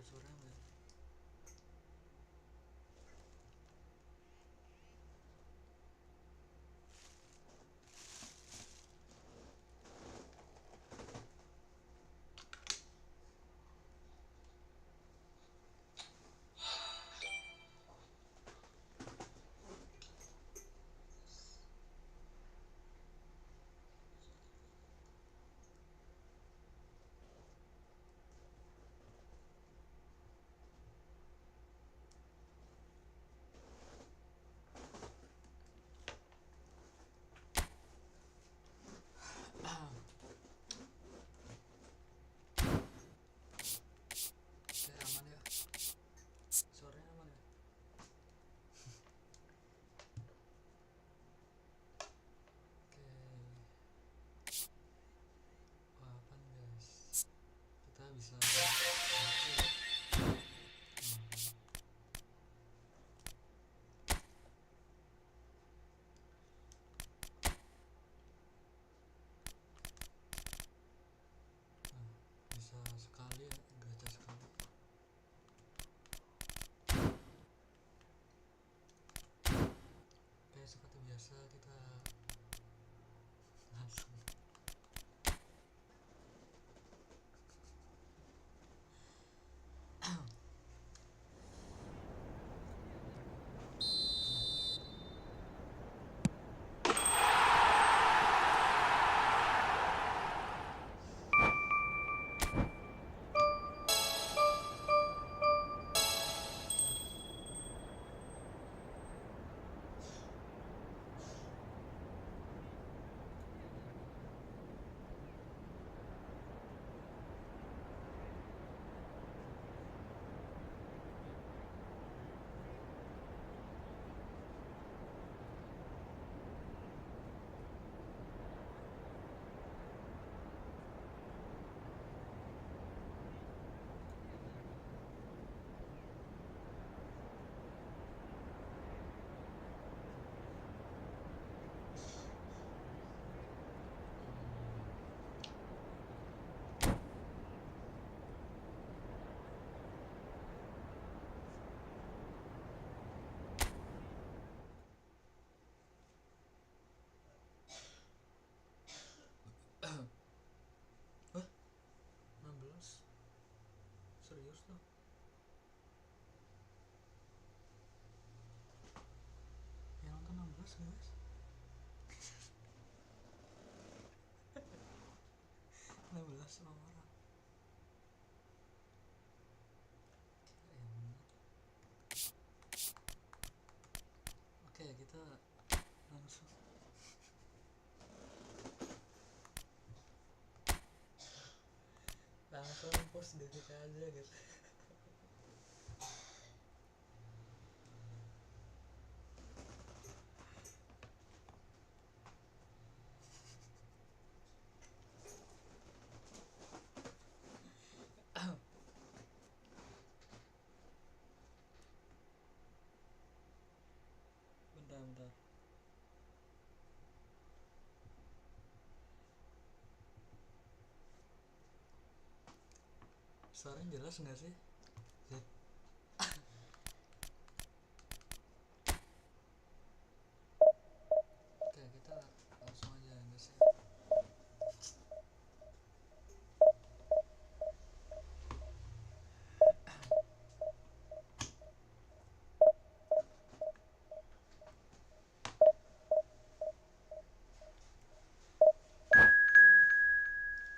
suara enggak? Oke, aman ya, suaranya aman ya. Oke, wah apa nih guys, kita bisa bisa sekali ya, gacha sekali. Oke, seperti biasa kita langsung Wah, 16 serius loh. Yang nonton 16 guys, 16 orang. Oke, kita langsung post detik aja gitu. Bentar. Suaranya jelas nggak sih? Oke, kita langsung aja guys ya.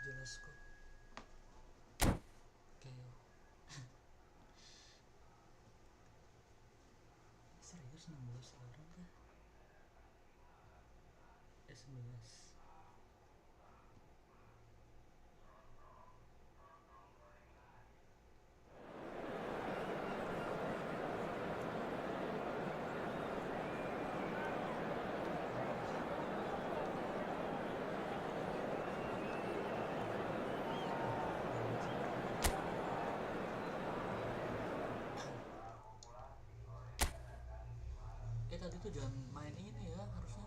Jelas kok. Oke, yuk. Serius 16 orang kah? 11. Tadi tuh jangan main ini ya, harusnya.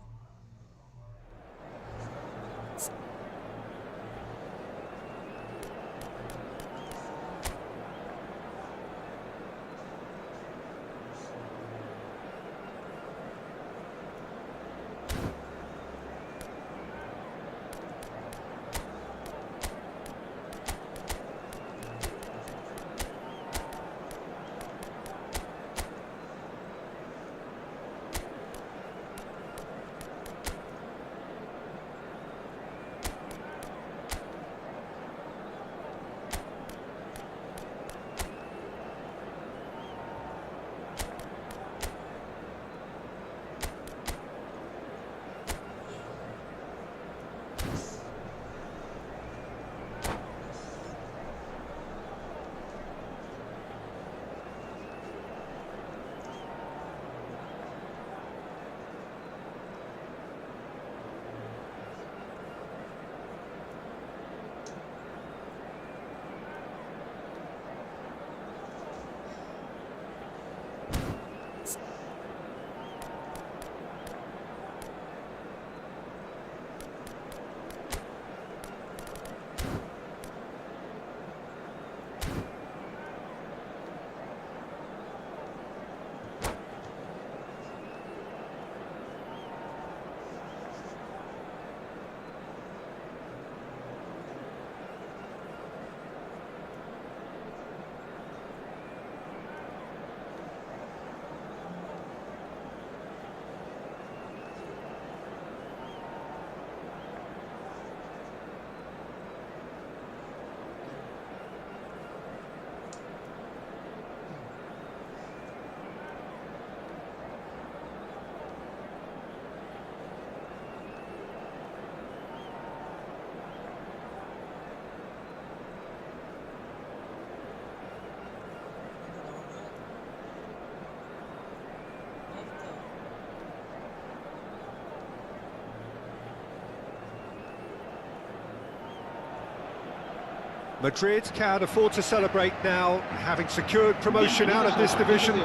Madrid can afford to celebrate now, having secured promotion out of this division.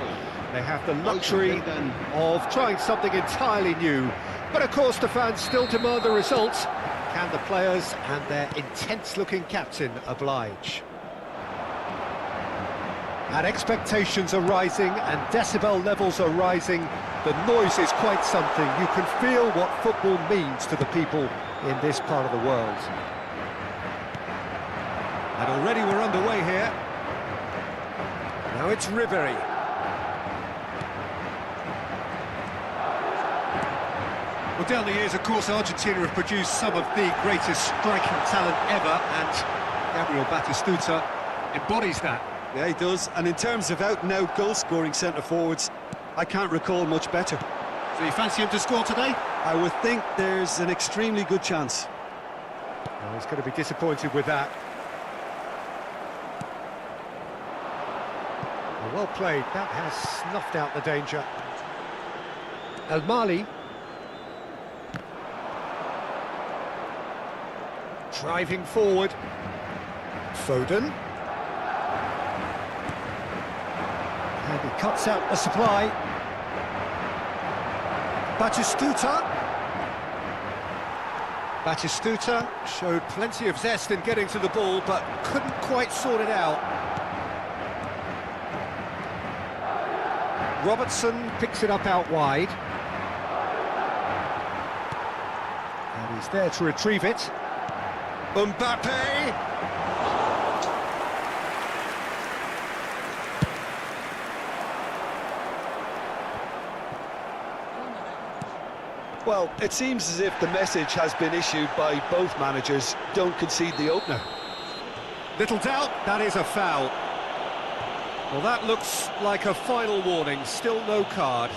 They have the luxury of trying something entirely new. But of course the fans still demand the result. Can the players and their intense-looking captain oblige? And expectations are rising and decibel levels are rising. The noise is quite something. You can feel what football means to the people in this part of the world. And already we're underway here. Now it's Ribery. Well, down the years, of course, Argentina have produced some of the greatest striking talent ever, and Gabriel Batistuta embodies that. Yeah, he does. And in terms of out-and-out goal-scoring centre-forwards, I can't recall much better. So you fancy him to score today? I would think there's an extremely good chance. Oh, he's going to be disappointed with that. Well played, that has snuffed out the danger. El Mali. Driving forward. Foden. And he cuts out the supply. Batistuta. Batistuta showed plenty of zest in getting to the ball, but couldn't quite sort it out. Robertson picks it up out wide. And he's there to retrieve it. Mbappe! Well, it seems as if the message has been issued by both managers: don't concede the opener. Little doubt, that is a foul. Well, that looks like a final warning, still no card.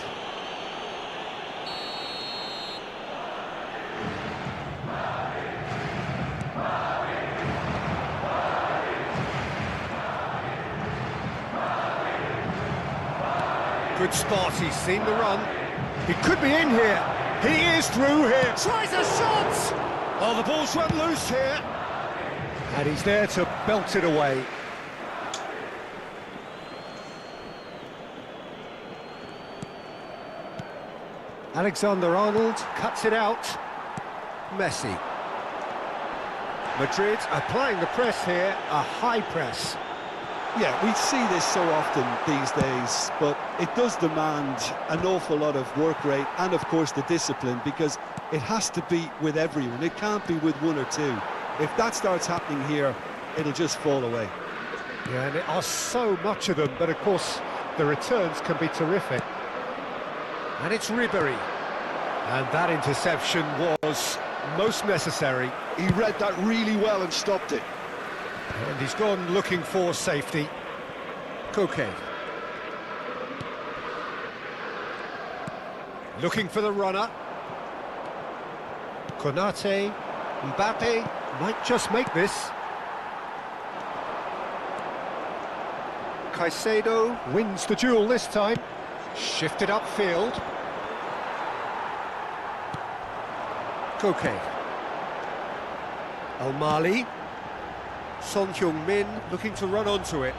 Good spot, he's seen the run. He could be in here. He is through here. Tries a shot! Oh, the ball's run loose here. And he's there to belt it away. Alexander-Arnold cuts it out. Messi. Madrid applying the press here, a high press. Yeah, we see this so often these days, but it does demand an awful lot of work rate and, of course, the discipline, because it has to be with everyone. It can't be with one or two. If that starts happening here, it'll just fall away. Yeah, and there are so much of them, but of course the returns can be terrific. And it's Ribery. And that interception was most necessary. He read that really well and stopped it. And he's gone looking for safety. Koke. Looking for the runner. Konate. Mbappe might just make this. Caicedo wins the duel this time. Shifted upfield. Koke. El Mali. Son Heung-min looking to run onto it.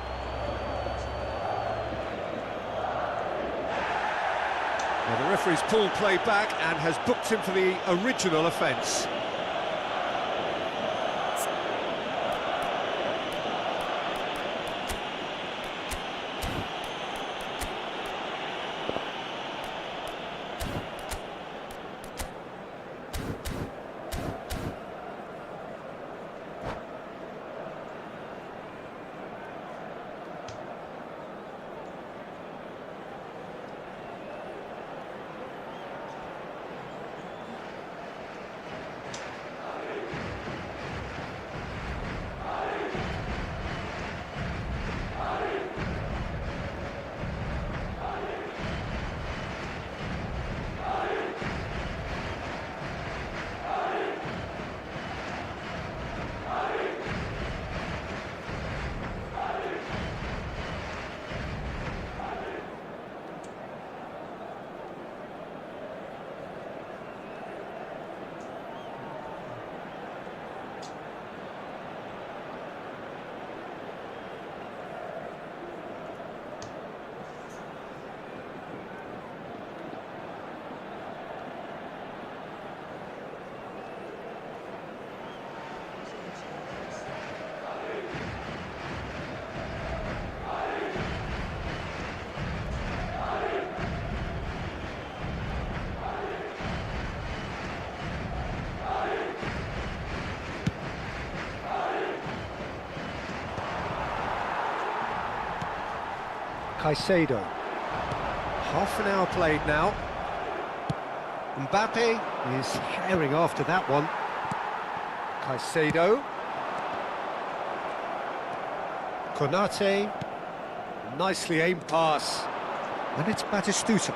Now the referee's pulled play back and has booked him for the original offence. Caicedo. Half an hour played now. Mbappe is herring after that one. Caicedo. Konate. Nicely aimed pass. And it's Batistuta.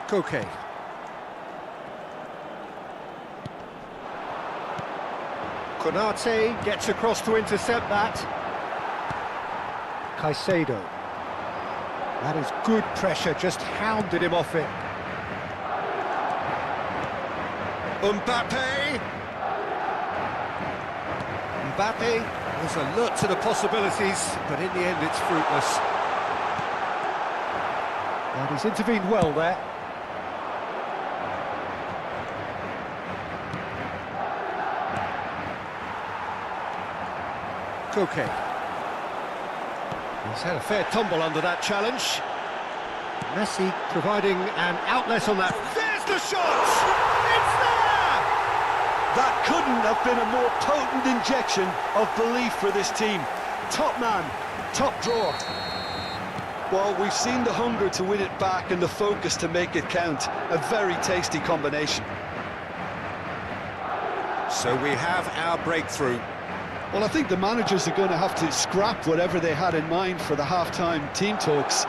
Koke. Konate gets across to intercept that. Caicedo. That is good pressure, just hounded him off it. Mbappe! Mbappe was alert to the possibilities, but in the end it's fruitless. And he's intervened well there. Koke. He's had a fair tumble under that challenge. Messi providing an outlet on that. There's the shot! It's there! That couldn't have been a more potent injection of belief for this team. Top man, top draw. Well, we've seen the hunger to win it back and the focus to make it count. A very tasty combination. So we have our breakthrough. Well, I think the managers are going to have to scrap whatever they had in mind for the half-time team talks.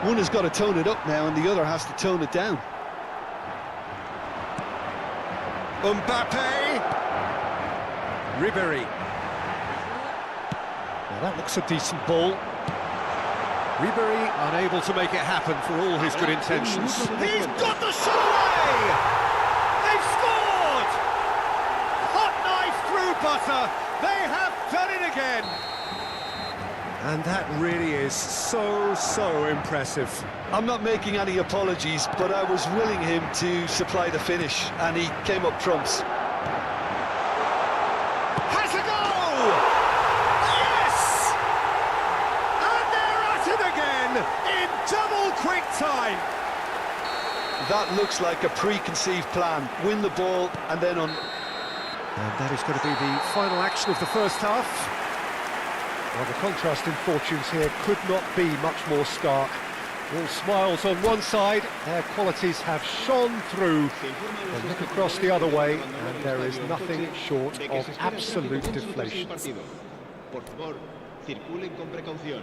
One has got to tone it up now and the other has to tone it down. Mbappe! Ribéry. Now that looks a decent ball. Ribéry unable to make it happen for all his good intentions. He's got the shot away! They've scored! Hot knife through butter! They have done it again! And that really is so impressive. I'm not making any apologies, but I was willing him to supply the finish, and he came up trumps. Has a goal! Yes! And they're at it again in double quick time. That looks like a preconceived plan. Win the ball and then on. And that is going to be the final action of the first half. Well, the contrast in fortunes here could not be much more stark. All smiles on one side, their qualities have shone through. And look across the other way, and there is nothing short of absolute deflation. Por favor, circulen con precaución.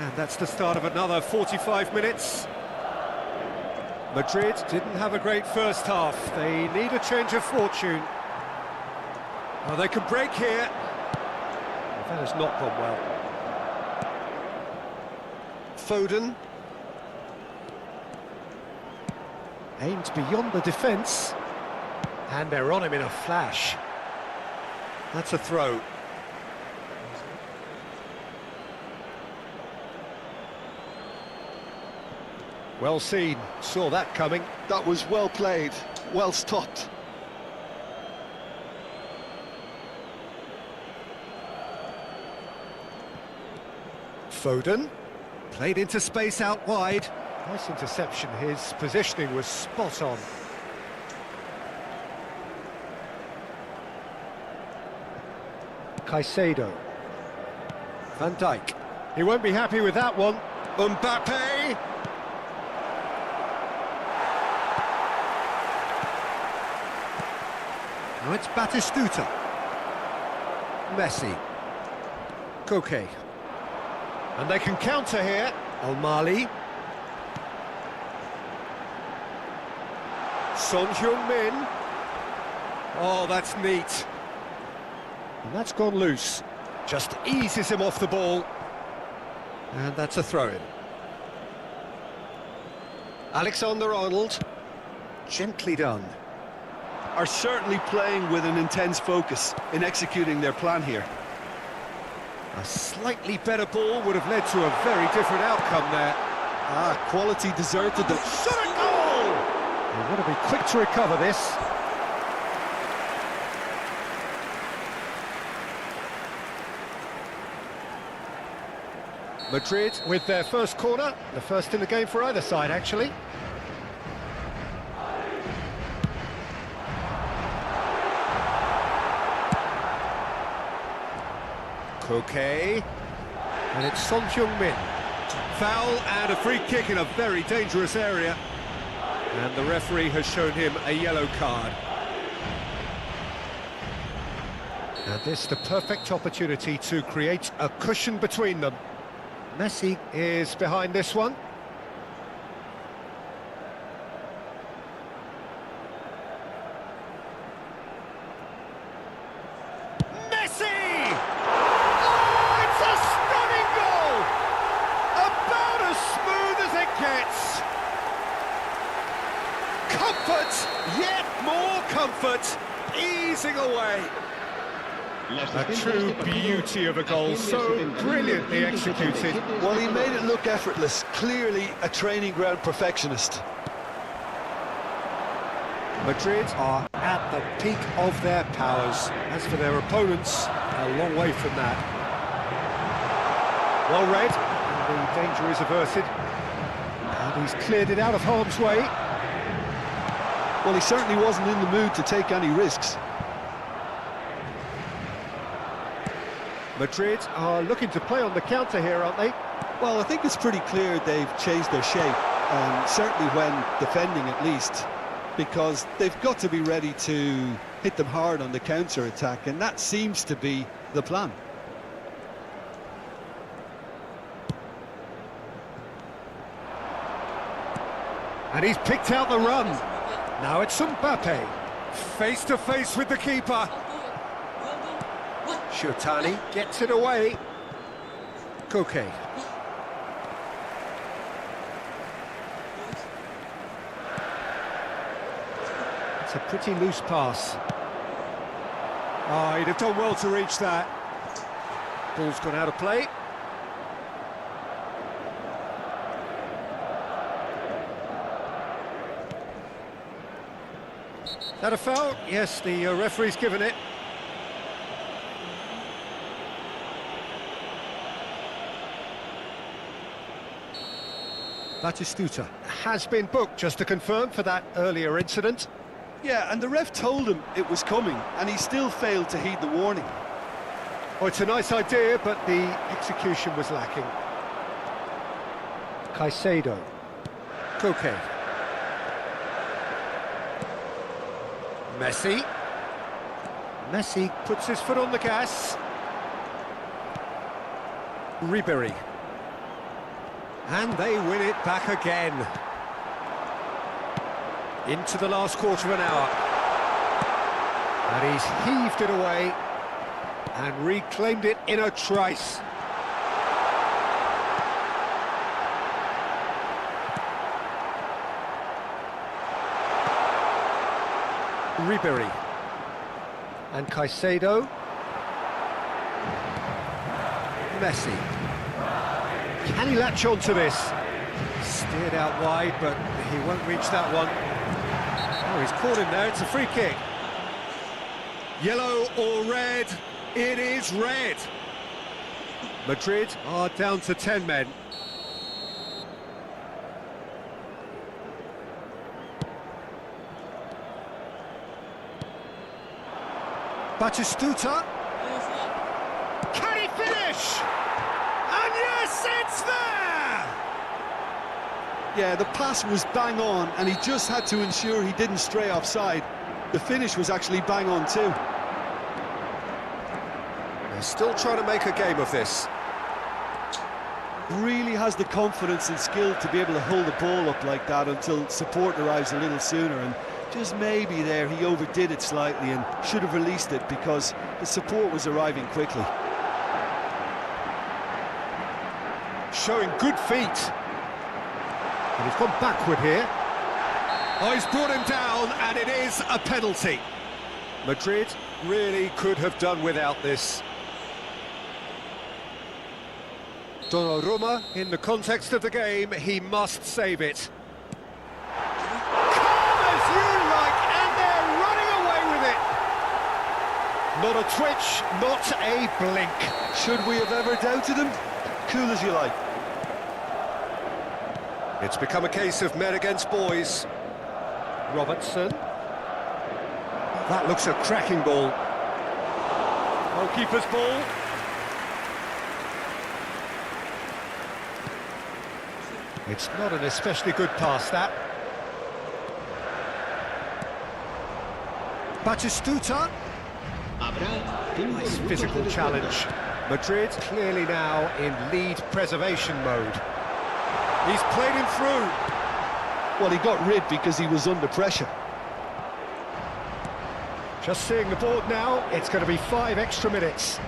And that's the start of another 45 minutes. Madrid didn't have a great first half. They need a change of fortune. Oh, they can break here. That has not gone well. Foden. Aimed beyond the defence. And they're on him in a flash. That's a throw. Well seen, saw that coming. That was well played, well stopped. Foden, played into space out wide. Nice interception, his positioning was spot on. Caicedo. Van Dijk. He won't be happy with that one. Mbappe! Now it's Batistuta. Messi. Koke. And they can counter here. Al-Mali. Son Heung-min. Oh, that's neat. And that's gone loose. Just eases him off the ball. And that's a throw-in. Alexander-Arnold. Gently done. Are certainly playing with an intense focus in executing their plan here. A slightly better ball would have led to a very different outcome there. Quality deserted them. Shot a goal! They want to be quick to recover this. Madrid with their first corner, the first in the game for either side, actually. Koke, and it's Son Heung-min. Foul and a free kick in a very dangerous area. And the referee has shown him a yellow card. And this the perfect opportunity to create a cushion between them. Messi is behind this one. Messi! Oh, it's a stunning goal! About as smooth as it gets. Comfort, yet more comfort, easing away. A true beauty of a goal, so brilliantly executed. Well, he made it look effortless. Clearly a training ground perfectionist. Madrid are at the peak of their powers. As for their opponents, a long way from that. Well read, and the danger is averted. And he's cleared it out of harm's way. Well, he certainly wasn't in the mood to take any risks. Madrid are looking to play on the counter here, aren't they? Well, I think it's pretty clear they've changed their shape, certainly when defending at least, because they've got to be ready to hit them hard on the counter-attack, and that seems to be the plan. And he's picked out the run. Now it's Mbappe, face-to-face with the keeper. Shotani gets it away. Koke. It's a pretty loose pass. Oh, he'd have done well to reach that. Ball's gone out of play. Is that a foul? Yes, the referee's given it. Batistuta has been booked, just to confirm, for that earlier incident. Yeah, and the ref told him it was coming, and he still failed to heed the warning. Oh, it's a nice idea, but the execution was lacking. Caicedo. Koke. Messi. Messi puts his foot on the gas. Ribery. And they win it back again. Into the last quarter of an hour. And he's heaved it away and reclaimed it in a trice. Ribery. And Caicedo. Messi. Can he latch on to this? Steered out wide, but he won't reach that one. Oh, he's caught him there. It's a free kick. Yellow or red? It is red. Madrid are down to 10 men. Batistuta. Can he finish? And yes, it's there! Yeah, the pass was bang on, and he just had to ensure he didn't stray offside. The finish was actually bang on too. They're still trying to make a game of this. Really has the confidence and skill to be able to hold the ball up like that until support arrives a little sooner, and just maybe there he overdid it slightly and should have released it because the support was arriving quickly. Showing good feet. And he's gone backward here. Oh, he's brought him down, and it is a penalty. Madrid really could have done without this. Donnarumma, in the context of the game, he must save it. Calm as you like, and they're running away with it. Not a twitch, not a blink. Should we have ever doubted him? Cool as you like. It's become a case of men against boys. Robertson. That looks a cracking ball. Goalkeeper's ball. It's not an especially good pass, that. Batistuta. Nice physical challenge. Madrid clearly now in lead preservation mode. He's played him through. Well, he got rid because he was under pressure. Just seeing the board now, it's going to be 5 extra minutes.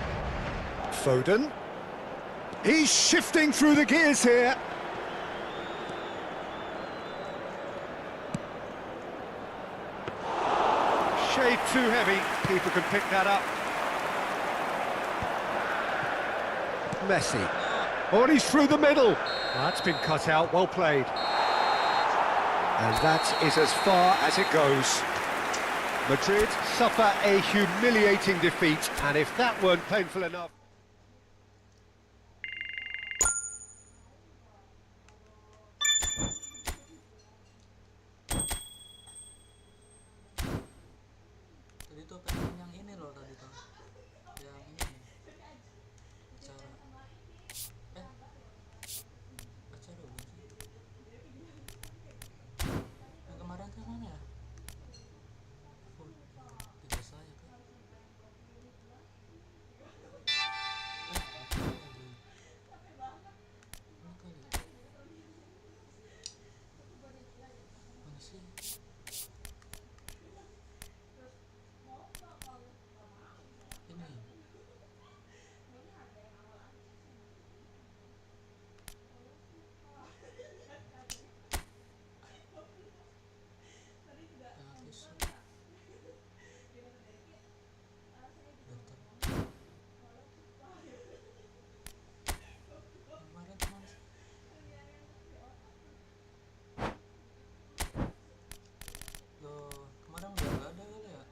Foden. He's shifting through the gears here. Shade too heavy, keeper can pick that up. Messi. Oh, and he's through the middle. Well, that's been cut out, well played. And that is as far as it goes. Madrid suffer a humiliating defeat, and if that weren't painful enough... Tadi tuh pengen yang ini loh tadi tuh. Yang ini. Acara. Acara bukan sih? Yang kemarin tuh mana ya? Tidak saya kan? Ini kali. Mana sih? Ini. Kemarin teman loh, kemarin udah nggak ada kali ya?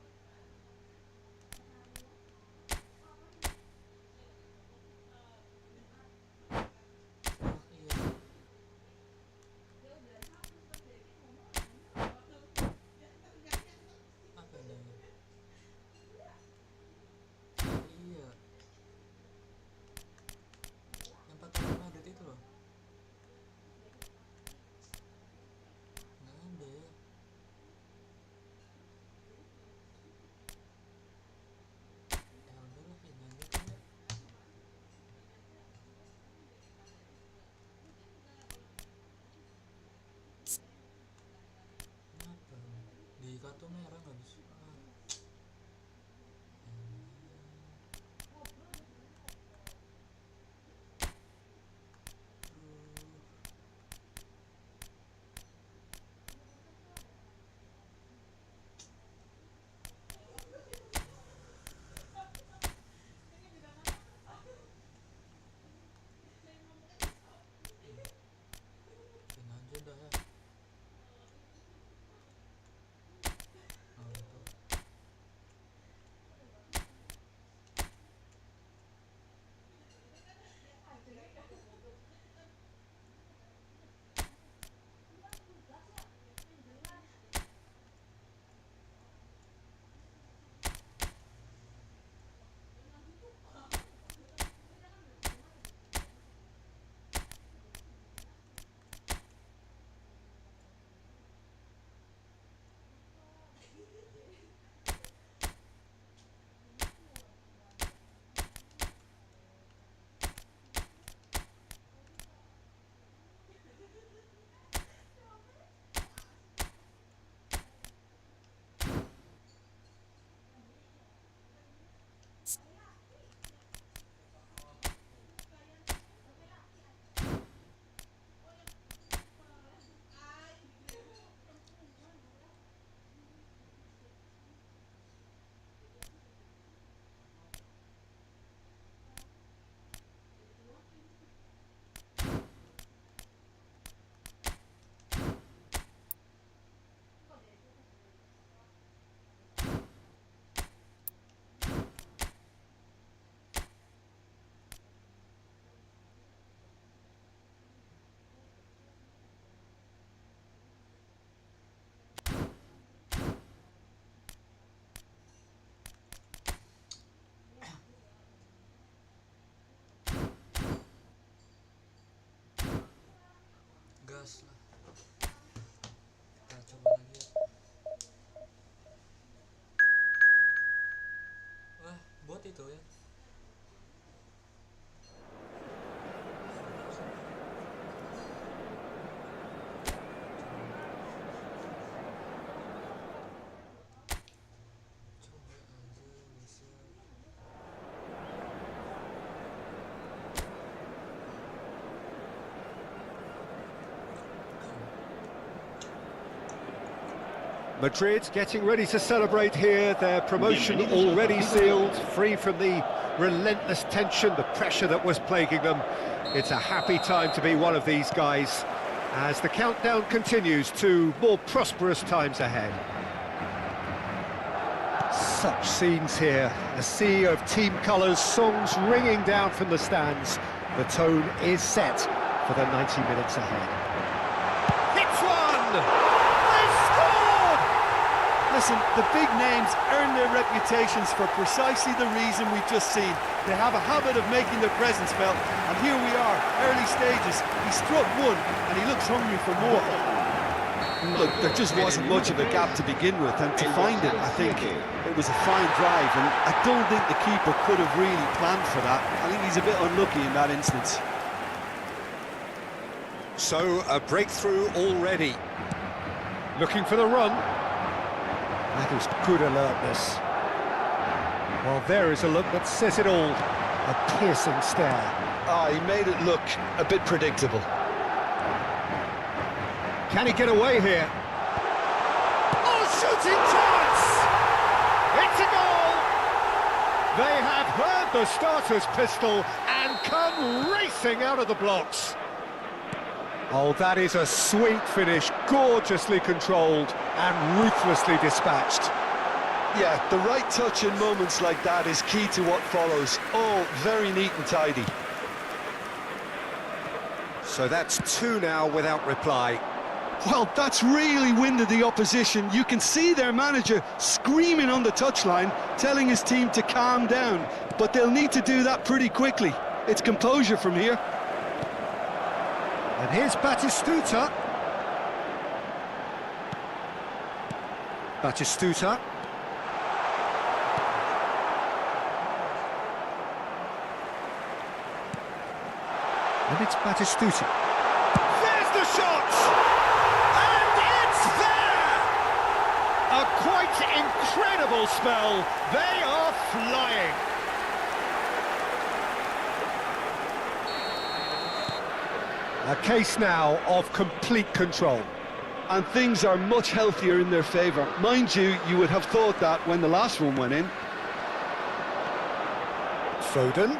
Oh iya, apa ini? Iya, yang 45 menit itu loh. Nggak ada ya. Ya udahlah, ini aja kali ya. Kenapa? Di kartu merah nggak bisa. Ini aja dah ya. Oh, gitu. gas lah. Kita coba lagi ya. Wah, bot itu ya. Coba aja bisa. Madrid getting ready to celebrate here, their promotion already sealed, free from the relentless tension, the pressure that was plaguing them. It's a happy time to be one of these guys as the countdown continues to more prosperous times ahead. Such scenes here, a sea of team colours, songs ringing down from the stands. The tone is set for the 90 minutes ahead. Hits one! Listen, the big names earn their reputations for precisely the reason we've just seen. They have a habit of making their presence felt, and here we are, early stages. He struck one, and he looks hungry for more. Look, there just wasn't much of a gap to begin with, and to find it, I think it was a fine drive, and I don't think the keeper could have really planned for that. I think he's a bit unlucky in that instance. So, a breakthrough already. Looking for the run. That is good alertness. Well, there is a look that says it all. A piercing stare. He made it look a bit predictable. Can he get away here? Oh, shooting chance! It's a goal! They have heard the starter's pistol and come racing out of the blocks. Oh, that is a sweet finish, gorgeously controlled and ruthlessly dispatched. Yeah, the right touch in moments like that is key to what follows. Oh, very neat and tidy. So that's two now without reply. Well, that's really winded the opposition. You can see their manager screaming on the touchline, telling his team to calm down. But they'll need to do that pretty quickly. It's composure from here. And here's Batistuta. Batistuta. And it's Batistuta. There's the shot! And it's there! A quite incredible spell. They are flying. A case now of complete control. And things are much healthier in their favour. Mind you, you would have thought that when the last one went in. Foden.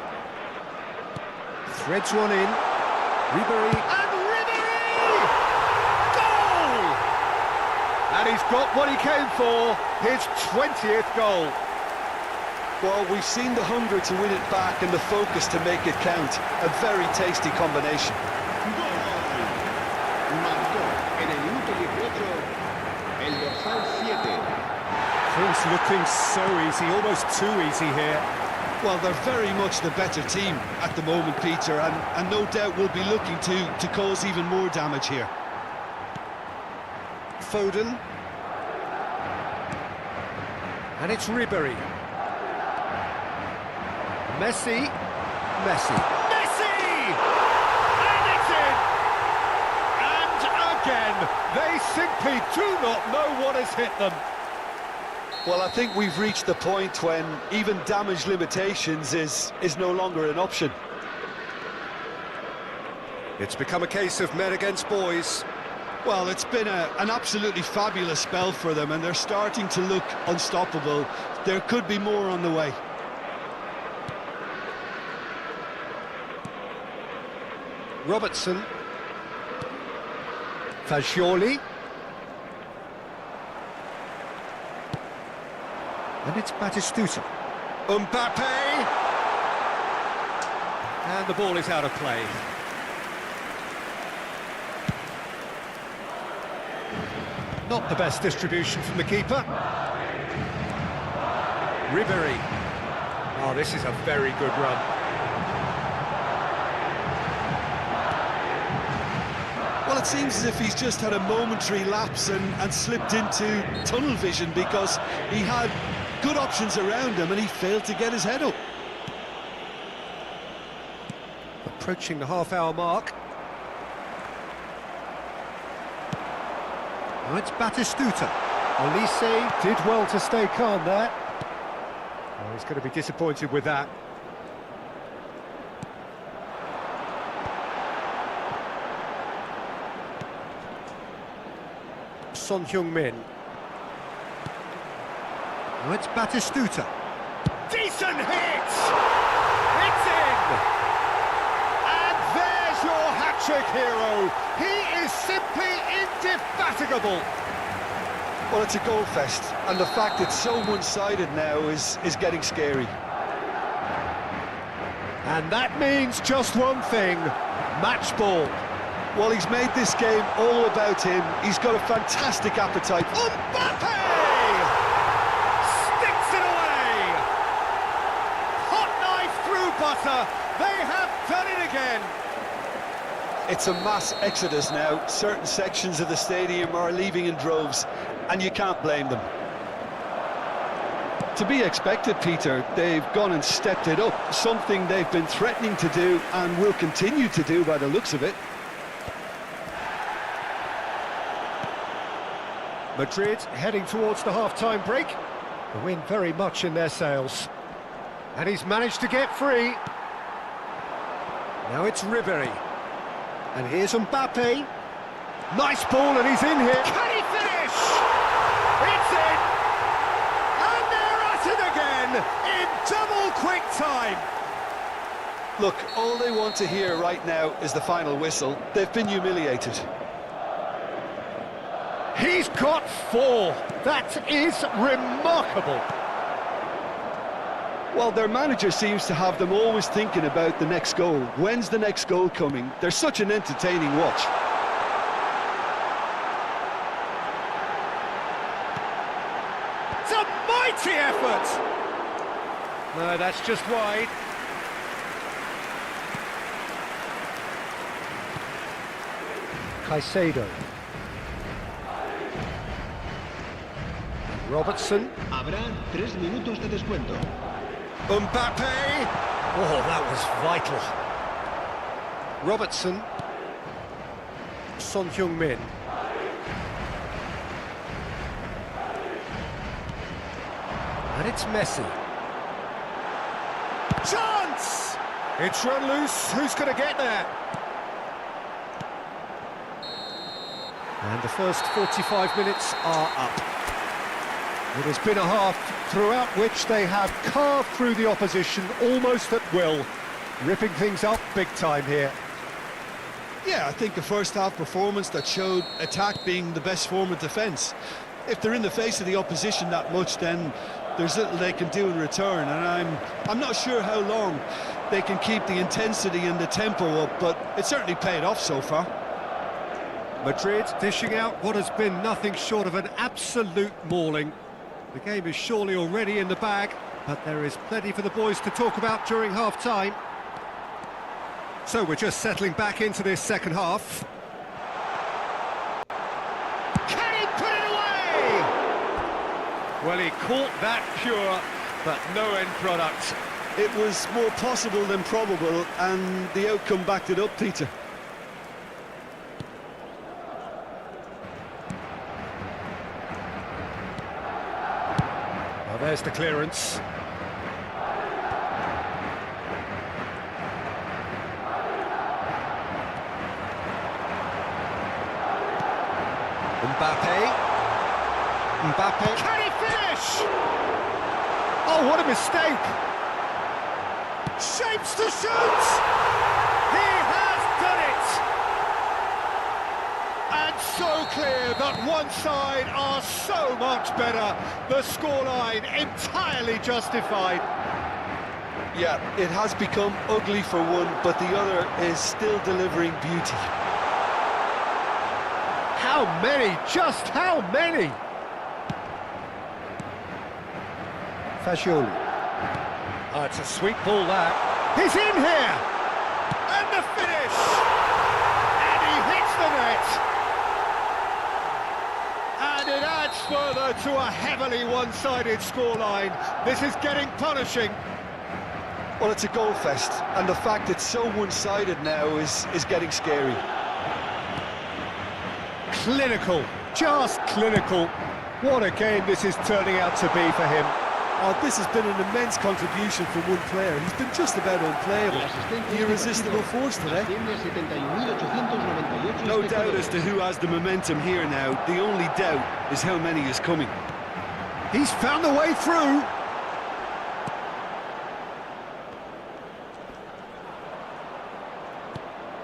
Threads one in. Ribery. And Ribery! Goal! And he's got what he came for. His 20th goal. Well, we've seen the hunger to win it back and the focus to make it count. A very tasty combination. Things looking so easy, almost too easy here. Well, they're very much the better team at the moment, Peter, and no doubt will be looking to cause even more damage here. Foden. And it's Ribery. Messi. Messi. And it's in! And again, they simply do not know what has hit them. Well, I think we've reached the point when even damage limitations is no longer an option. It's become a case of men against boys. Well, it's been an absolutely fabulous spell for them, and they're starting to look unstoppable. There could be more on the way. Robertson. Fagioli. And it's Batistuta. Mbappe! And the ball is out of play. Not the best distribution from the keeper. Ribery. Oh, this is a very good run. Well, it seems as if he's just had a momentary lapse and slipped into tunnel vision, because he had good options around him and he failed to get his head up. Approaching the half-hour mark. Now it's Batistuta. Olise did well to stay calm there. Oh, he's going to be disappointed with that. Son Heung-min. Now it's Batistuta. Decent hit! It's in! And there's your hat-trick hero. He is simply indefatigable. Well, it's a goal fest, and the fact it's so one-sided now is getting scary. And that means just one thing, match ball. Well, he's made this game all about him. He's got a fantastic appetite. Mbappe! Sticks it away! Hot knife through butter. They have done it again. It's a mass exodus now. Certain sections of the stadium are leaving in droves, and you can't blame them. To be expected, Peter. They've gone and stepped it up, something they've been threatening to do and will continue to do by the looks of it. Madrid heading towards the half-time break. The wind very much in their sails. And he's managed to get free. Now it's Ribery. And here's Mbappe. Nice ball, and he's in here. Can he finish? It's in! And they're at it again in double quick time. Look, all they want to hear right now is the final whistle. They've been humiliated. He's got 4. That is remarkable. Well, their manager seems to have them always thinking about the next goal. When's the next goal coming? They're such an entertaining watch. It's a mighty effort! No, that's just wide. Caicedo. Robertson. Habrá 3 minutos de descuento. Mbappe! Oh, that was vital. Robertson. Son Heung-min. And it's Messi. Chance! It's run loose. Who's going to get there? And the first 45 minutes are up. It has been a half throughout which they have carved through the opposition almost at will, ripping things up big time here. Yeah, I think a first-half performance that showed attack being the best form of defence. If they're in the face of the opposition that much, then there's little they can do in return, and I'm not sure how long they can keep the intensity and the tempo up, but it certainly paid off so far. Madrid dishing out what has been nothing short of an absolute mauling. The game is surely already in the bag, but there is plenty for the boys to talk about during half-time. So we're just settling back into this second half. Can he put it away? Well, he caught that pure, but no end product. It was more possible than probable, and the outcome backed it up, Peter. Well, there's the clearance. Mbappe. Can he finish? Oh, what a mistake! Shapes to shoot! He has done it! And so clear that one side are so much better. The scoreline entirely justified. Yeah, it has become ugly for one, but the other is still delivering beauty. How many? Just how many? Fagioli. Oh, it's a sweet ball, that. He's in here! And the finish! And he hits the net! closer to a heavily one-sided scoreline. This is getting punishing. Well, it's a goal fest, and the fact it's so one-sided now is getting scary. Clinical, just clinical. What a game this is turning out to be for him. Oh, this has been an immense contribution from one player. He's been just about unplayable. The irresistible force today. No doubt as to who has the momentum here now. The only doubt is how many is coming. He's found a way through.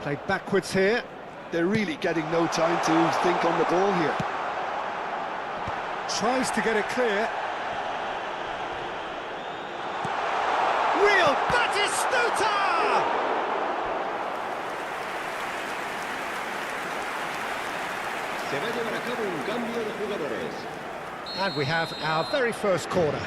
Played backwards here. They're really getting no time to think on the ball here. Tries to get it clear. Real Batistuta! Se va a llevar a cabo un cambio de jugadores. And we have our very first corner.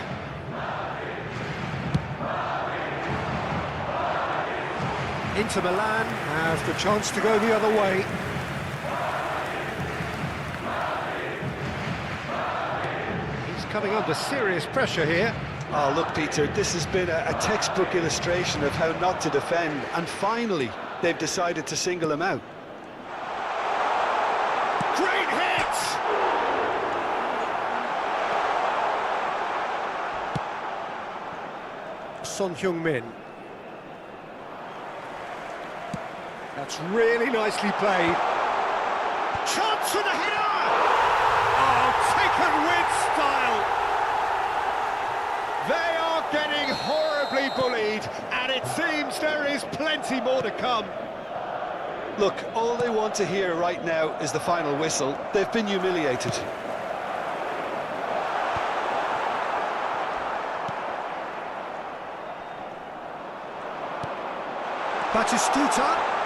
Inter Milan have the chance to go the other way. He's coming under serious pressure here. Oh, look, Peter, this has been a textbook illustration of how not to defend, and finally, they've decided to single him out. Great hit! Son Heung-min. That's really nicely played. Chance for the header! Oh, taken with style! They are getting horribly bullied, and it seems there is plenty more to come. Look, all they want to hear right now is the final whistle. They've been humiliated. Batistuta.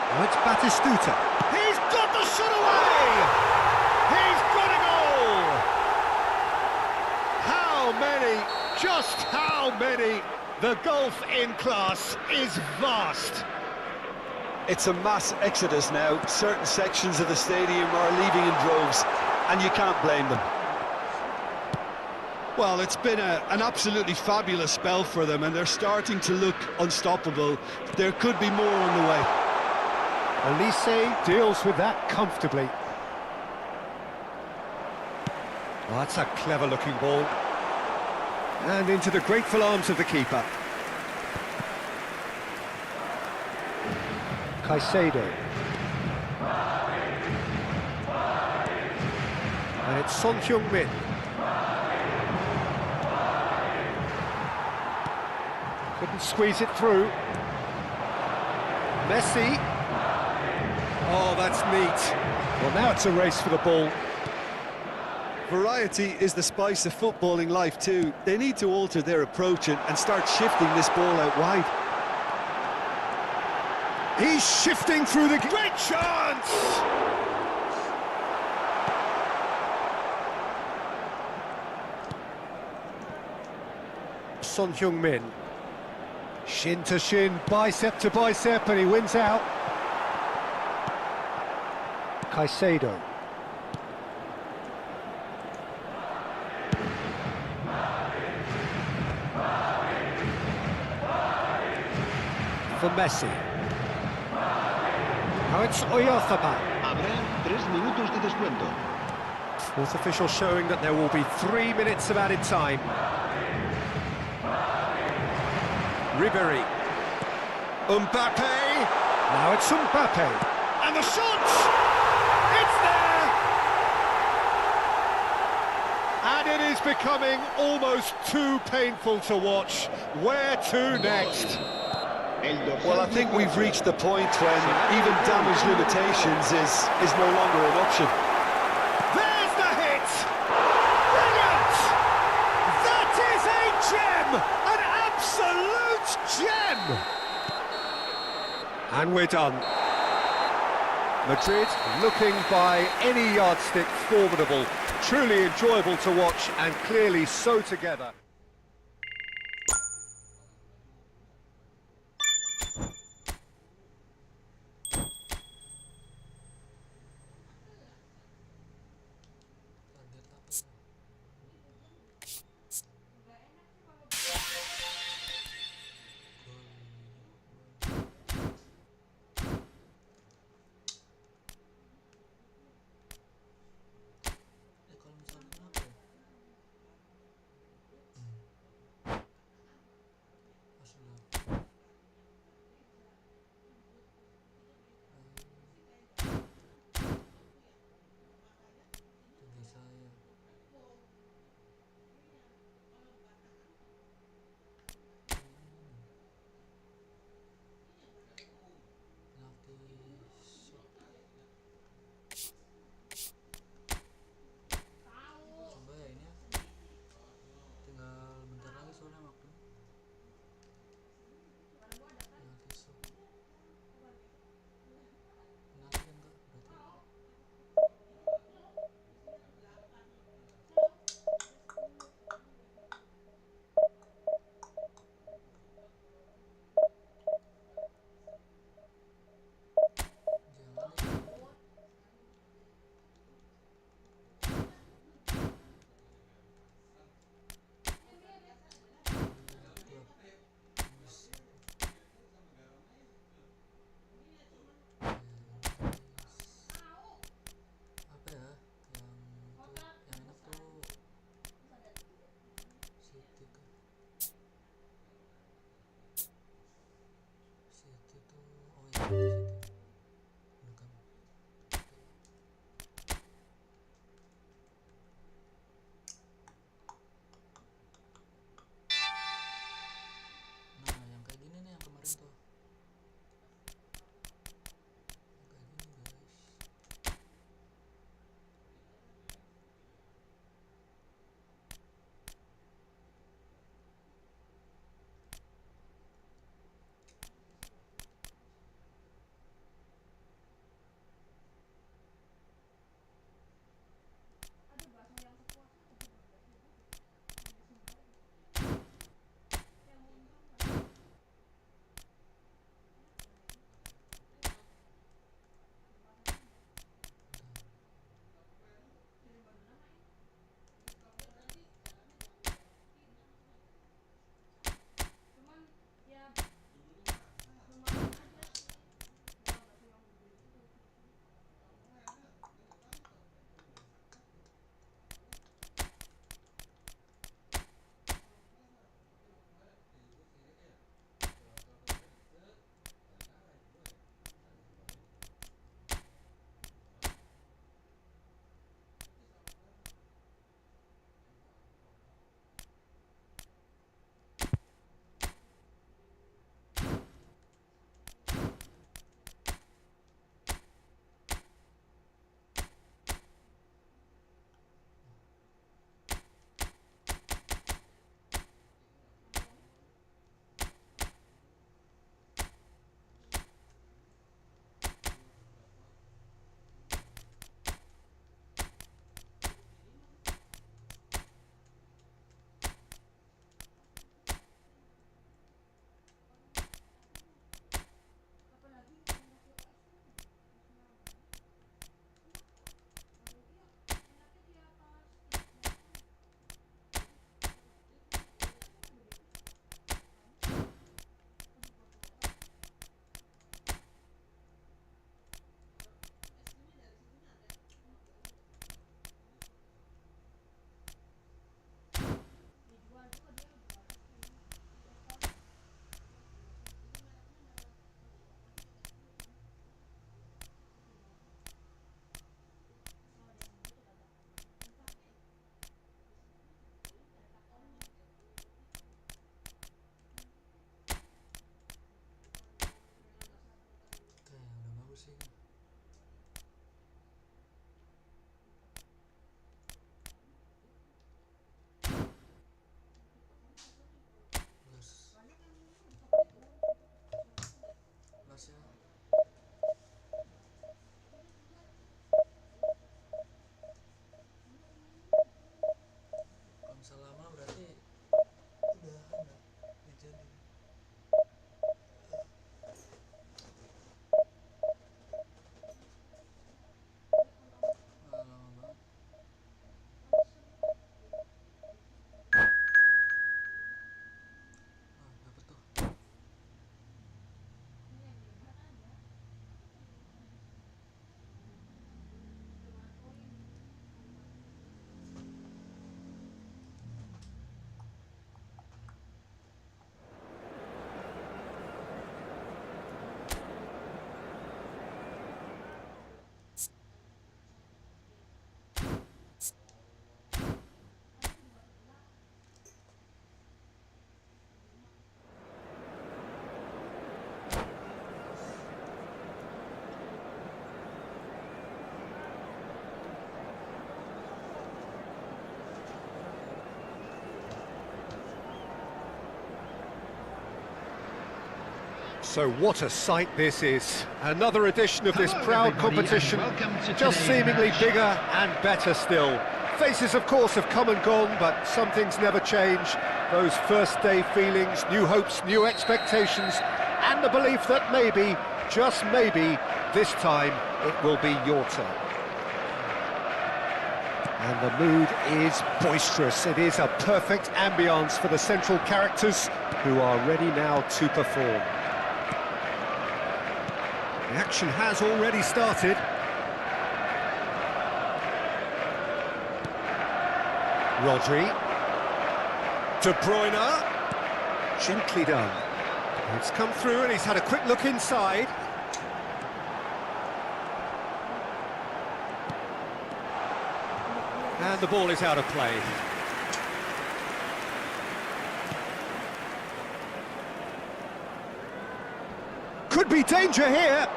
Now it's Batistuta. He's got the shot away! He's got a goal! How many? Just how many? The gulf in class is vast. It's a mass exodus now. Certain sections of the stadium are leaving in droves, and you can't blame them. Well, it's been an absolutely fabulous spell for them, and they're starting to look unstoppable. There could be more on the way. Elise deals with that comfortably. Oh, that's a clever-looking ball. And into the grateful arms of the keeper. Caicedo. And it's Son Heung-min. Couldn't squeeze it through. Messi. Oh, that's neat. Well, now it's a race for the ball. Variety is the spice of footballing life too. They need to alter their approach and start shifting this ball out wide. He's shifting through the... Great chance! Son Heung-min. Shin to shin, bicep to bicep, and he wins out. Caicedo. For Messi. Now it's Oyarzabal. Habrá 3 minutos de descuento. Fourth official showing that there will be 3 minutes of added time. Ribéry. Mbappe. Now it's Mbappe. And the shot! It's there! And it is becoming almost too painful to watch. Where to next? Well, I think we've reached the point when even damage limitations is no longer an option. There's the hit! Brilliant! That is a gem! An absolute gem! And we're done. Madrid looking by any yardstick formidable. Truly enjoyable to watch and clearly so together. So what a sight this is. Another edition of this proud competition, just seemingly bigger and better still. Faces, of course, have come and gone, but some things never change. Those first day feelings, new hopes, new expectations, and the belief that maybe, just maybe, this time it will be your turn. And the mood is boisterous. It is a perfect ambience for the central characters who are ready now to perform. The action has already started. Rodri. De Bruyne. Gently done. It's come through and he's had a quick look inside. And the ball is out of play. Could be danger here.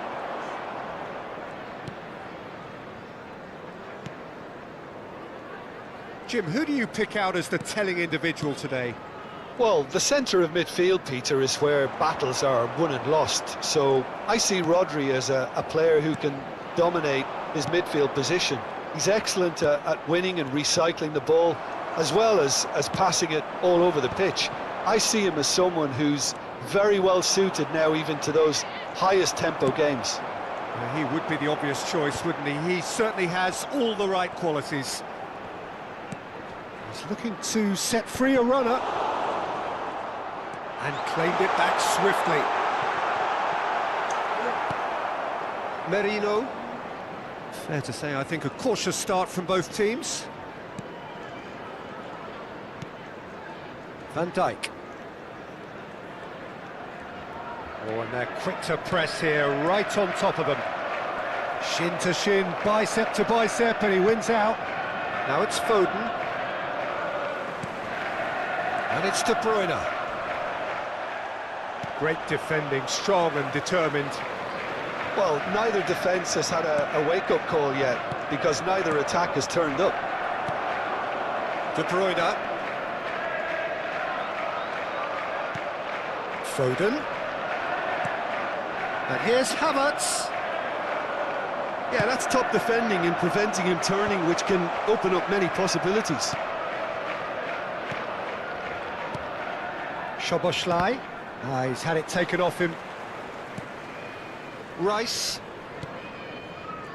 Jim, who do you pick out as the telling individual today? Well, the centre of midfield, Peter, is where battles are won and lost. So I see Rodri as a player who can dominate his midfield position. He's excellent at winning and recycling the ball, as well as passing it all over the pitch. I see him as someone who's very well suited now even to those highest tempo games. He would be the obvious choice, wouldn't he? He certainly has all the right qualities. He's looking to set free a runner. And claimed it back swiftly. Merino. Fair to say, I think, a cautious start from both teams. Van Dijk. Oh, and they're quick to press here, right on top of them. Shin to shin, bicep to bicep, and he wins out. Now it's Foden. And it's De Bruyne. Great defending, strong and determined. Well, neither defence has had a wake-up call yet, because neither attack has turned up. De Bruyne. Foden. And here's Havertz. Yeah, that's top defending and preventing him turning, which can open up many possibilities. Szoboszlai. He's had it taken off him. Rice.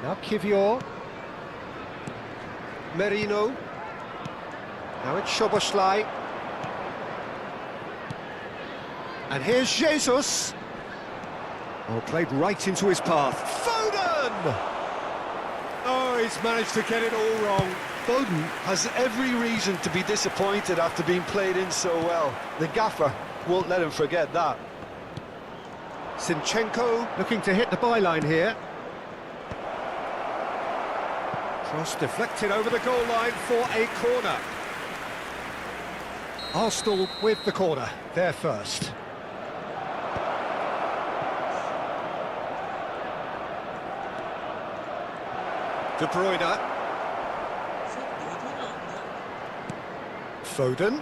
Now Kivior. Merino. Now it's Szoboszlai. And here's Jesus. Oh, played right into his path. Foden! Oh, he's managed to get it all wrong. Foden has every reason to be disappointed after being played in so well. The gaffer won't let him forget that. Zinchenko looking to hit the byline here. Cross deflected over the goal line for a corner. Arsenal with the corner, they're first. De Bruyne. Foden.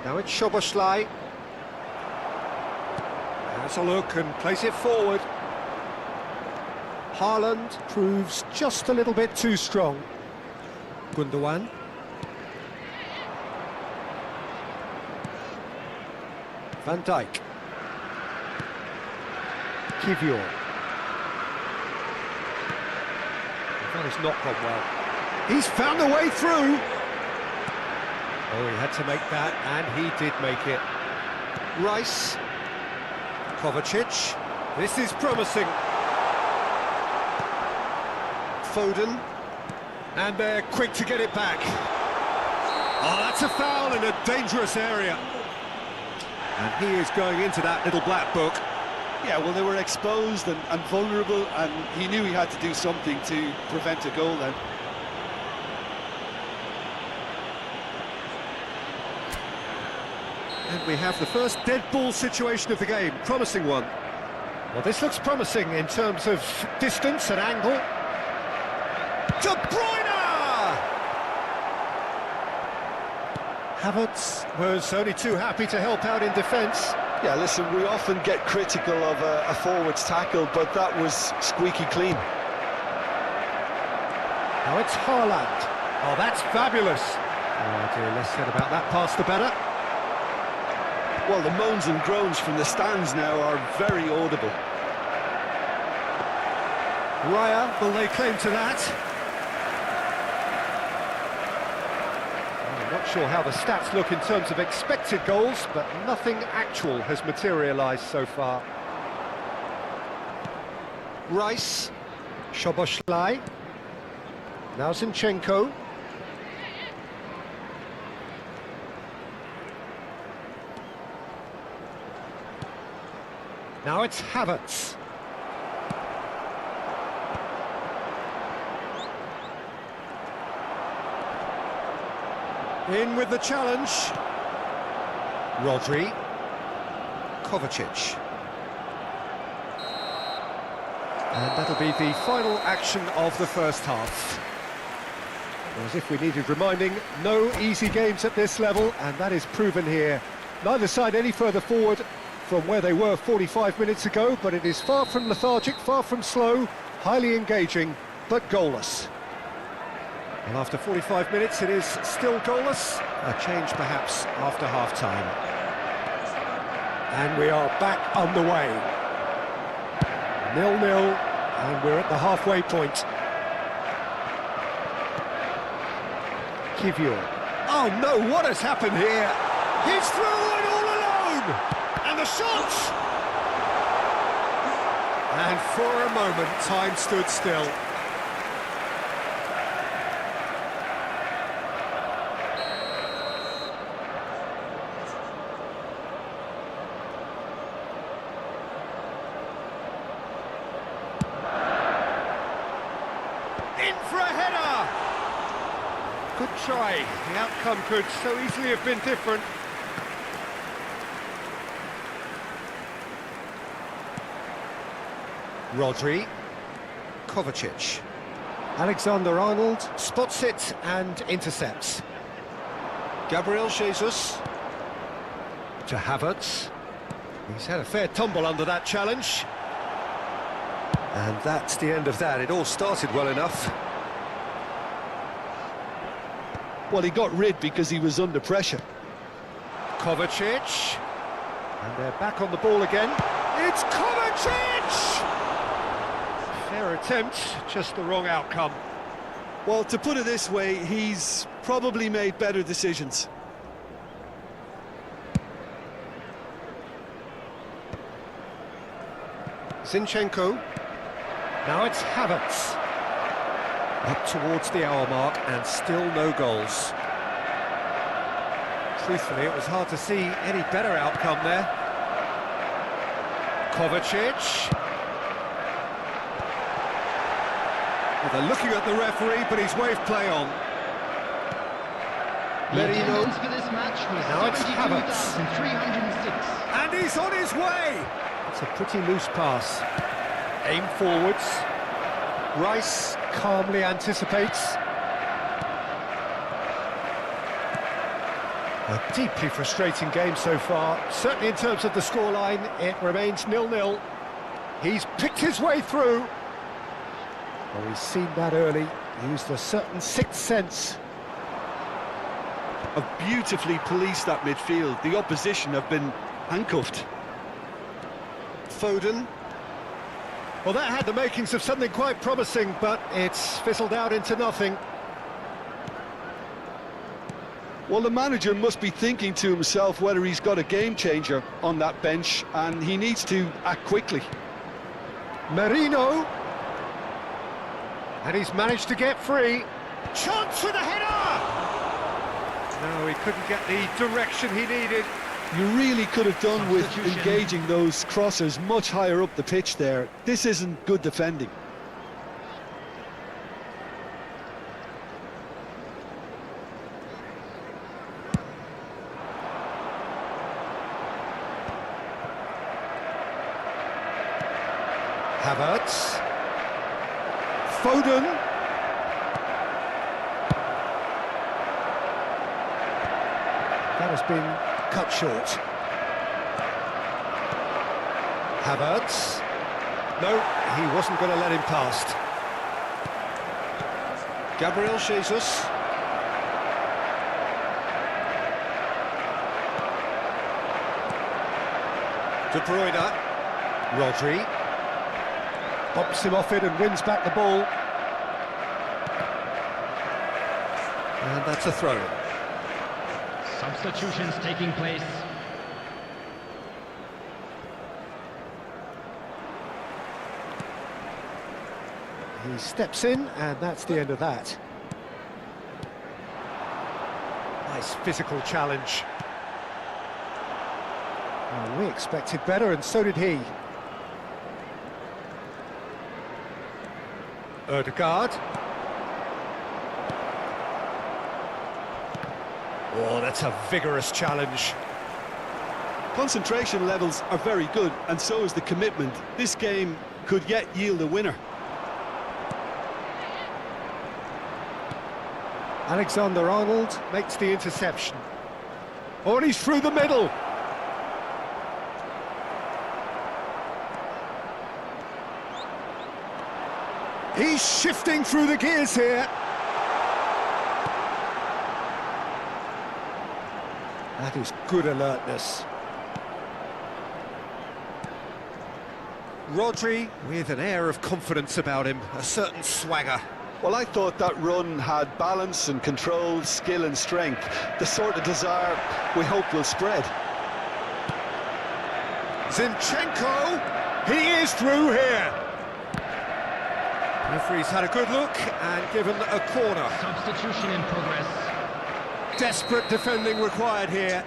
Now it's Szoboszlai. Has a look and plays it forward. Haaland proves just a little bit too strong. Gundogan. Van Dijk. Kivior. That has not gone well. He's found a way through. Oh, he had to make that, and he did make it. Rice. Kovacic. This is promising. Foden. And they're quick to get it back. Oh, that's a foul in a dangerous area. And he is going into that little black book. Yeah, well, they were exposed and vulnerable, and he knew he had to do something to prevent a goal then. And we have the first dead ball situation of the game, promising one. Well, this looks promising in terms of distance and angle. De Bruyne! Havertz was only too happy to help out in defence. Yeah, listen, we often get critical of a forward's tackle, but that was squeaky clean. Now it's Haaland. Oh, that's fabulous. Oh dear, less said about that pass the better. Well, the moans and groans from the stands now are very audible. Raya will lay claim to that. I'm not sure how the stats look in terms of expected goals, but nothing actual has materialised so far. Rice, Szoboszlai, now Zinchenko. Now it's Havertz. In with the challenge. Rodri. Kovacic. And that'll be the final action of the first half. As if we needed reminding, no easy games at this level, and that is proven here. Neither side any further forward from where they were 45 minutes ago, but it is far from lethargic, far from slow, highly engaging, but goalless. And after 45 minutes, it is still goalless. A change, perhaps, after half-time. And we are back underway. 0-0, and we're at the halfway point. Kivior. Oh no, what has happened here? He's through and all alone! And the shot! And for a moment, time stood still. In for a header! Good try. The outcome could so easily have been different. Rodri, Kovacic. Alexander-Arnold spots it and intercepts. Gabriel Jesus to Havertz. He's had a fair tumble under that challenge. And that's the end of that. It all started well enough. Well, he got rid because he was under pressure. Kovacic. And they're back on the ball again. It's Kovacic! Fair attempt, just the wrong outcome. Well, to put it this way, he's probably made better decisions. Zinchenko. Now it's Havertz. Up towards the hour mark and still no goals. Truthfully, it was hard to see any better outcome there. Kovacic. Well, they're looking at the referee, but he's waved play on. Merino. Now it's Havertz. And he's on his way! It's a pretty loose pass. Aim forwards. Rice calmly anticipates. A deeply frustrating game so far. Certainly in terms of the scoreline, it remains 0-0. He's picked his way through. Well, he's seen that early, used a certain sixth sense. Have beautifully policed that midfield. The opposition have been handcuffed. Foden. Well, that had the makings of something quite promising, but it's fizzled out into nothing. Well, the manager must be thinking to himself whether he's got a game changer on that bench, and he needs to act quickly. Merino. And he's managed to get free. Chance with a header! No, he couldn't get the direction he needed. You really could have done with engaging those crossers much higher up the pitch there. This isn't good defending. Havertz. Foden. That has been cut short. Havertz. No, he wasn't going to let him past. Gabriel Jesus. De Bruyne. Rodri. Bumps him off it and wins back the ball. And that's a throw. Substitutions taking place. He steps in, and that's the end of that. Nice physical challenge. Well, we expected better, and so did he. Ødegaard. Oh, that's a vigorous challenge. Concentration levels are very good, and so is the commitment. This game could yet yield a winner. Alexander-Arnold makes the interception. Oh, and he's through the middle. He's shifting through the gears here. That is good alertness. Rodri with an air of confidence about him, a certain swagger. Well, I thought that run had balance and control, skill and strength. The sort of desire we hope will spread. Zinchenko, he is through here. Referee's had a good look and given a corner. Substitution in progress. Desperate defending required here.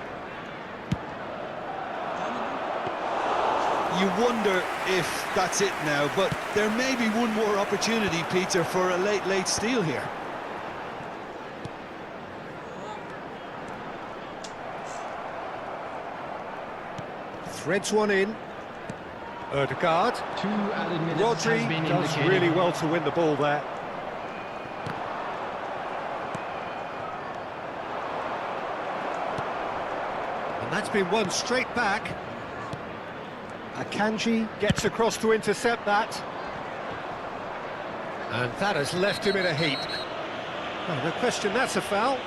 You wonder if that's it now, but there may be one more opportunity, Peter, for a late steal here. Threads one in. Ødegaard. 2 added minutes Rodri has been does indicated. really well to win the ball there. And that's been won straight back. Akanji gets across to intercept that. And that has left him in a heap. Oh, no question, that's a foul.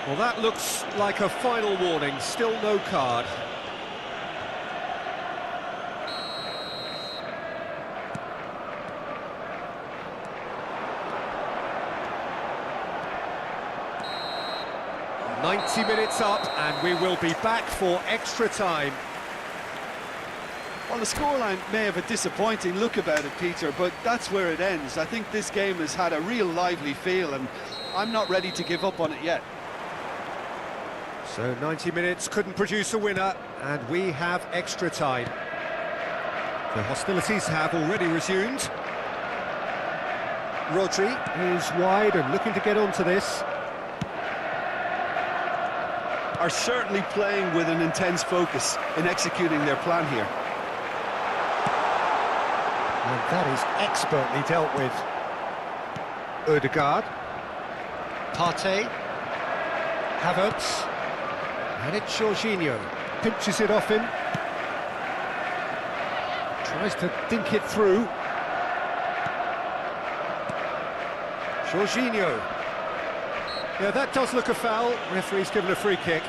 Well, that looks like a final warning, still no card. "90 minutes up, and we will be back for extra time." Well, the scoreline may have a disappointing look about it, Peter, but that's where it ends. I think this game has had a real lively feel, and I'm not ready to give up on it yet. So 90 minutes couldn't produce a winner, and we have extra time. The hostilities have already resumed. Rodri is wide and looking to get onto this. Are certainly playing with an intense focus in executing their plan here. And that is expertly dealt with. Ødegaard. Partey. Havertz. And it's Jorginho. Pinches it off him. Tries to dink it through. Jorginho. Yeah, that does look a foul. Referee's given a free kick.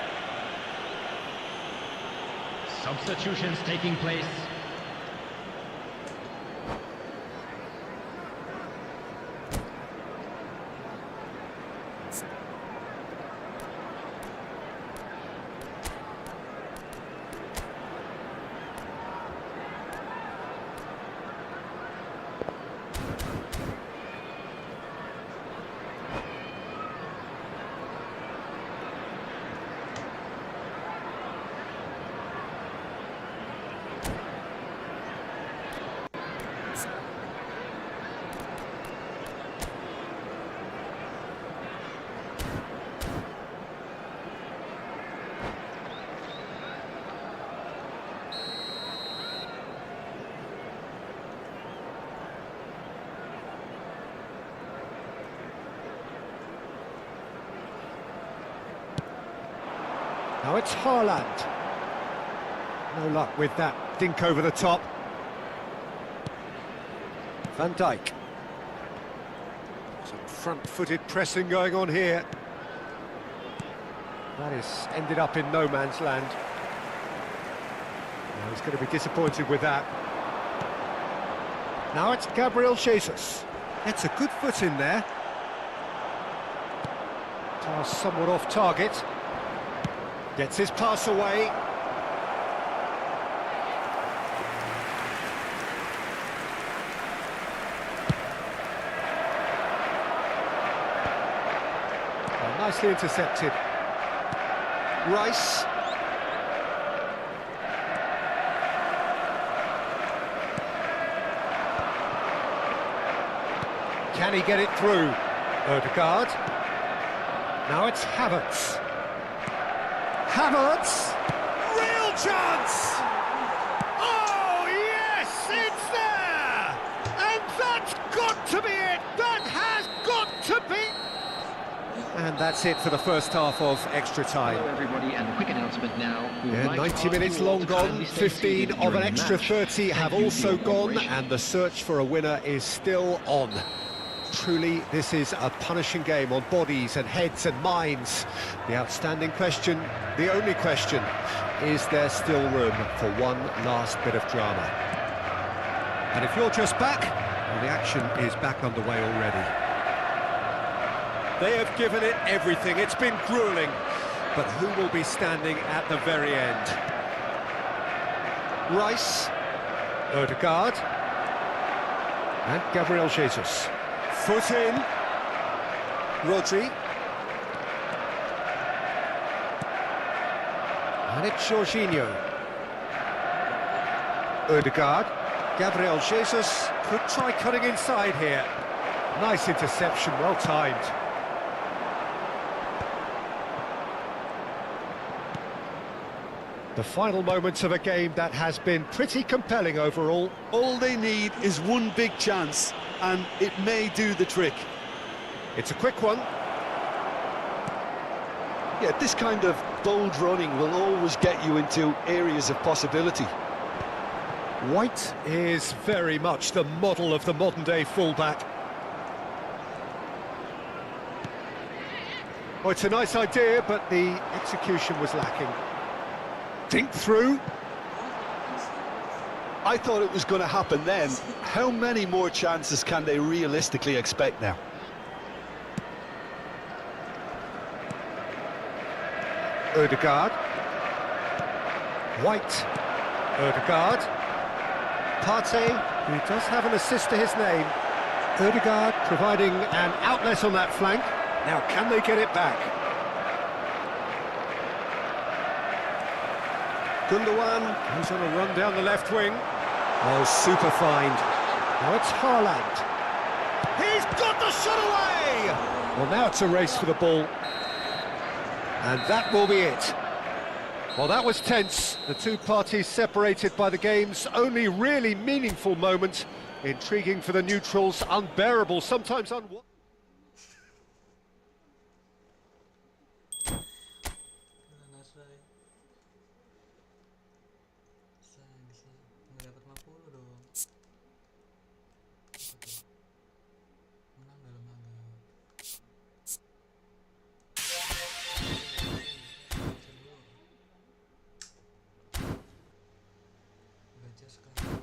Substitutions taking place. Now it's Haaland. No luck with that Dink over the top. Van Dijk. Some front-footed pressing going on here. That has ended up in no man's land. Well, he's going to be disappointed with that. Now it's Gabriel Jesus. Gets a good foot in there. Pass somewhat off target. Gets his pass away. Well, nicely intercepted. Rice. Can he get it through? Odegaard. Now it's Havertz. Havertz! Real chance! Oh, yes! It's there! And that's got to be it! That has got to be! And that's it for the first half of extra time. Hello everybody, and a quick announcement now. Yeah, 90 minutes long gone, 15 of an extra 30 have also gone, and the search for a winner is still on. Truly, this is a punishing game on bodies and heads and minds. The outstanding question, the only question, is there still room for one last bit of drama? And if you're just back, well, the action is back underway already. They have given it everything, it's been gruelling, but who will be standing at the very end? Rice, Odegaard, and Gabriel Jesus. Foot in, Rodri, and it's Jorginho. Odegaard, Gabriel Jesus could try cutting inside here. Nice interception, well timed. The final moments of a game that has been pretty compelling overall. All they need is one big chance, and it may do the trick. It's a quick one. Yeah, this kind of bold running will always get you into areas of possibility. White is very much the model of the modern-day fullback. Oh, it's a nice idea, but the execution was lacking. Dink through. I thought it was going to happen then. How many more chances can they realistically expect now? Odegaard. White. Odegaard. Partey, who does have an assist to his name. Odegaard providing an outlet on that flank. Now, can they get it back? Gundogan, who's on a run down the left wing. Oh, super find. Now it's Haaland. He's got the shot away! Well, now it's a race for the ball. And that will be it. Well, that was tense. The two parties separated by the game's only really meaningful moment. Intriguing for the neutrals, unbearable, sometimes unwatchable. Bisa nggak dapat 50 dong. Apa tuh? Menang dalam laga. Baca sekarang.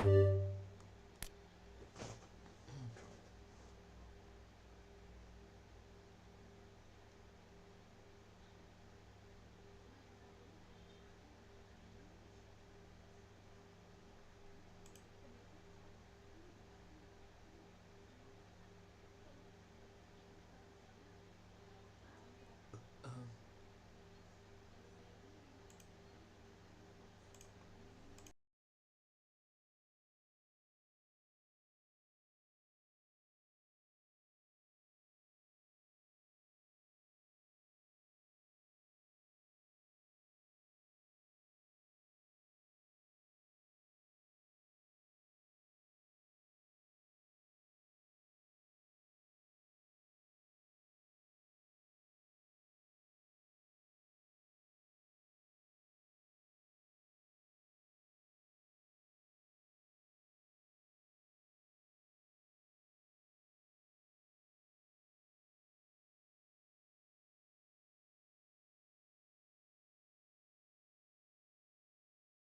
Oke.